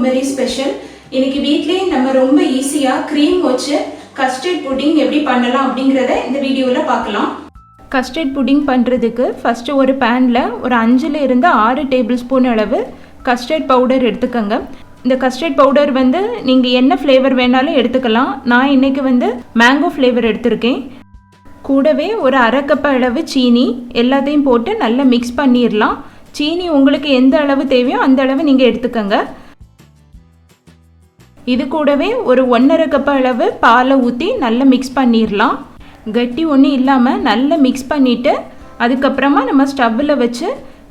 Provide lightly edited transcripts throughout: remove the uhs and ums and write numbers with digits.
Kumari special. இன்னைக்கு வீட்லயே நம்ம ரொம்ப ஈஸியா க்ரீம் வச்சு கஸ்டர்ட் புட்டிங் எப்படி பண்ணலாம் அப்படிங்கறத இந்த வீடியோல பார்க்கலாம். கஸ்டர்ட் புட்டிங் பண்றதுக்கு ஃபர்ஸ்ட் ஒரு பேன்ல ஒரு 5 இருந்து 6 டேபிள் ஸ்பூன் அளவு கஸ்டர்ட் பவுடர் எடுத்துக்கங்க. இந்த கஸ்டர்ட் பவுடர் நீங்கள் என்ன ஃப்ளேவர் வேணாலும் எடுத்துக்கலாம். நான் இன்னைக்கு மேங்கோ ஃப்ளேவர் எடுத்திருக்கேன். கூடவே ஒரு 1/2 கப் அளவு சீனி எல்லாத்தையும் போட்டு நல்லா மிக்ஸ் பண்ணிடலாம். சீனி உங்களுக்கு எந்த அளவு தேவையோ அந்த அளவு நீங்கள் எடுத்துக்கங்க. இது கூடவே ஒரு 1/2 கப் அளவு பாலை ஊற்றி நல்லா மிக்ஸ் பண்ணிடலாம். கட்டி ஒன்றும் இல்லாமல் நல்லா மிக்ஸ் பண்ணிவிட்டு அதுக்கப்புறமா நம்ம ஸ்டவ்வில் வச்சு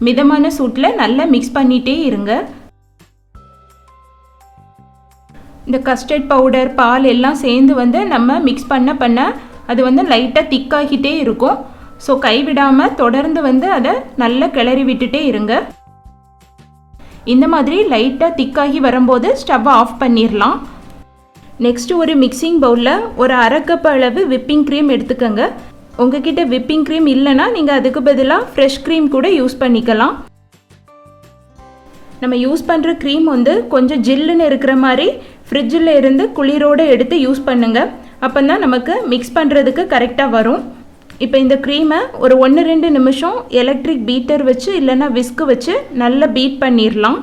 மிதமான சூட்டில் நல்லா மிக்ஸ் பண்ணிகிட்டே இருங்க. இந்த கஸ்டர்ட் பவுடர் பால் எல்லாம் சேர்ந்து நம்ம மிக்ஸ் பண்ண அது லைட்டாக திக்காகிட்டே இருக்கும். ஸோ கைவிடாமல் தொடர்ந்து அதை நல்லா கிளறி விட்டுட்டே இருங்க. இந்த மாதிரி லைட்டாக திக்காகி வரும்போது ஸ்டவ்வை ஆஃப் பண்ணிடலாம். நெக்ஸ்ட்டு ஒரு மிக்சிங் பவுலில் ஒரு 1/2 கப் அளவு விப்பிங் க்ரீம் எடுத்துக்கோங்க. உங்ககிட்ட விப்பிங் க்ரீம் இல்லைன்னா நீங்கள் அதுக்கு பதிலாக ஃப்ரெஷ் க்ரீம் கூட யூஸ் பண்ணிக்கலாம். நம்ம யூஸ் பண்ணுற க்ரீம் கொஞ்சம் ஜில்லுன்னு இருக்கிற மாதிரி ஃப்ரிட்ஜில் இருந்து குளிரோடு எடுத்து யூஸ் பண்ணுங்கள். அப்போ தான் நமக்கு மிக்ஸ் பண்ணுறதுக்கு கரெக்டாக வரும். இப்போ இந்த க்ரீமை ஒரு 1-2 நிமிஷம் எலக்ட்ரிக் பீட்டர் வச்சு இல்லைன்னா விஸ்கு வச்சு நல்லா பீட் பண்ணிடலாம்.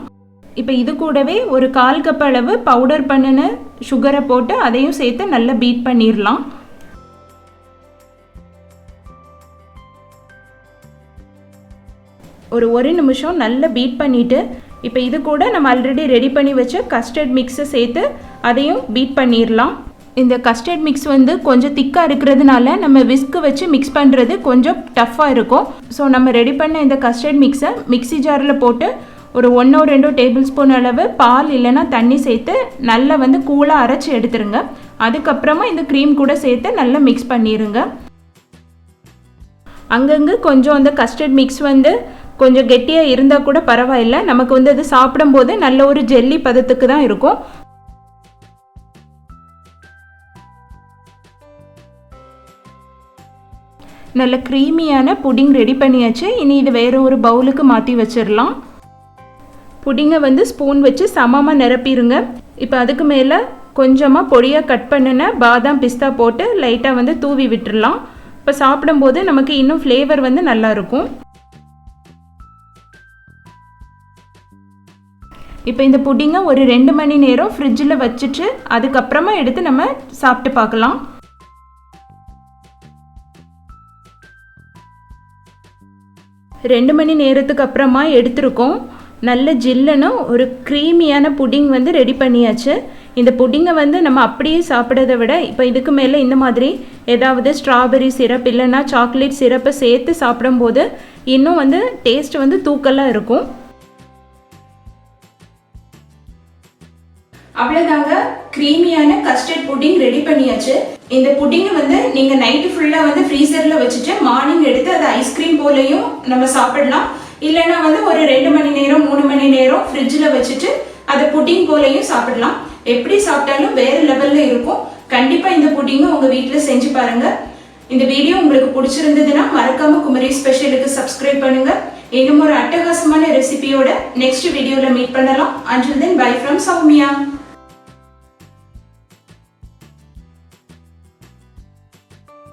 இப்போ இது கூடவே ஒரு 1/4 கப் அளவு பவுடர் பண்ணின சுகரை போட்டு அதையும் சேர்த்து நல்லா பீட் பண்ணிடலாம். ஒரு நிமிஷம் நல்லா பீட் பண்ணிவிட்டு இப்போ இது கூட நம்ம ஆல்ரெடி ரெடி பண்ணி வச்ச கஸ்டர்ட் மிக்ஸை சேர்த்து அதையும் பீட் பண்ணிடலாம். இந்த கஸ்டர்ட் மிக்ஸ் கொஞ்சம் திக்காக இருக்கிறதுனால நம்ம விஸ்கு வச்சு மிக்ஸ் பண்ணுறது கொஞ்சம் டஃப்பாக இருக்கும். ஸோ நம்ம ரெடி பண்ண இந்த கஸ்டர்ட் மிக்ஸை மிக்ஸி ஜாரில் போட்டு ஒரு 1-2 டேபிள் ஸ்பூன் அளவு பால் இல்லைன்னா தண்ணி சேர்த்து நல்லா கூலாக அரைச்சி எடுத்துருங்க. அதுக்கப்புறமா இந்த க்ரீம் கூட சேர்த்து நல்லா மிக்ஸ் பண்ணிடுங்க. அங்கங்கே கொஞ்சம் அந்த கஸ்டர்ட் மிக்ஸ் கொஞ்சம் கெட்டியாக இருந்தால் கூட பரவாயில்லை. நமக்கு அது சாப்பிடும்போது நல்ல ஒரு ஜெல்லி பதத்துக்கு தான் இருக்கும். நல்ல க்ரீமியான புடிங் ரெடி பண்ணியாச்சு. இனி இது வேறு ஒரு பவுலுக்கு மாற்றி வச்சிடலாம். புடிங்கை ஸ்பூன் வச்சு சமமாக நிரப்பிடுங்க. இப்போ அதுக்கு மேலே கொஞ்சமாக பொடியாக கட் பண்ணின பாதாம் பிஸ்தா போட்டு லைட்டாக தூவி விட்டுடலாம். இப்போ சாப்பிடும்போது நமக்கு இன்னும் ஃப்ளேவர் நல்லாயிருக்கும். இப்போ இந்த புடிங்கை ஒரு 2 மணி நேரம் ஃப்ரிட்ஜில் வச்சுட்டு அதுக்கப்புறமா எடுத்து நம்ம சாப்பிட்டு பார்க்கலாம். ரெண்டு மணி நேரத்துக்கு அப்புறமா எடுத்திருக்கோம். நல்ல ஜில்லுன்னு ஒரு க்ரீமியான புடிங் ரெடி பண்ணியாச்சு. இந்த புடிங்கை நம்ம அப்படியே சாப்பிட்றத விட இப்போ இதுக்கு மேலே இந்த மாதிரி ஏதாவது ஸ்ட்ராபெரி சிரப் இல்லைன்னா சாக்லேட் சிரப்பை சேர்த்து சாப்பிடும்போது இன்னும் டேஸ்ட் தூக்கலாக இருக்கும். அவ்வளோதாங்க, க்ரீமியான கஸ்டர்ட் புட்டிங் ரெடி பண்ணியாச்சு. இந்த புட்டிங்கை நீங்கள் நைட்டு ஃபுல்லாக ஃப்ரீசரில் வச்சுட்டு மார்னிங் எடுத்து அதை ஐஸ்கிரீம் போலையும் நம்ம சாப்பிடலாம். இல்லைன்னா ஒரு 2 மணி நேரம் 3 மணி நேரம் ஃப்ரிட்ஜில் வச்சுட்டு அதை புட்டிங் போலையும் சாப்பிடலாம். எப்படி சாப்பிட்டாலும் வேறு லெவலில் இருக்கும். கண்டிப்பாக இந்த புட்டிங்கை உங்கள் வீட்டில் செஞ்சு பாருங்கள். இந்த வீடியோ உங்களுக்கு பிடிச்சிருந்ததுன்னா மறக்காமல் குமரி ஸ்பெஷலுக்கு சப்ஸ்கிரைப் பண்ணுங்கள். இன்னும் ஒரு அட்டகாசமான ரெசிபியோட நெக்ஸ்ட் வீடியோவில் மீட் பண்ணலாம். Until then, bye from Soumya.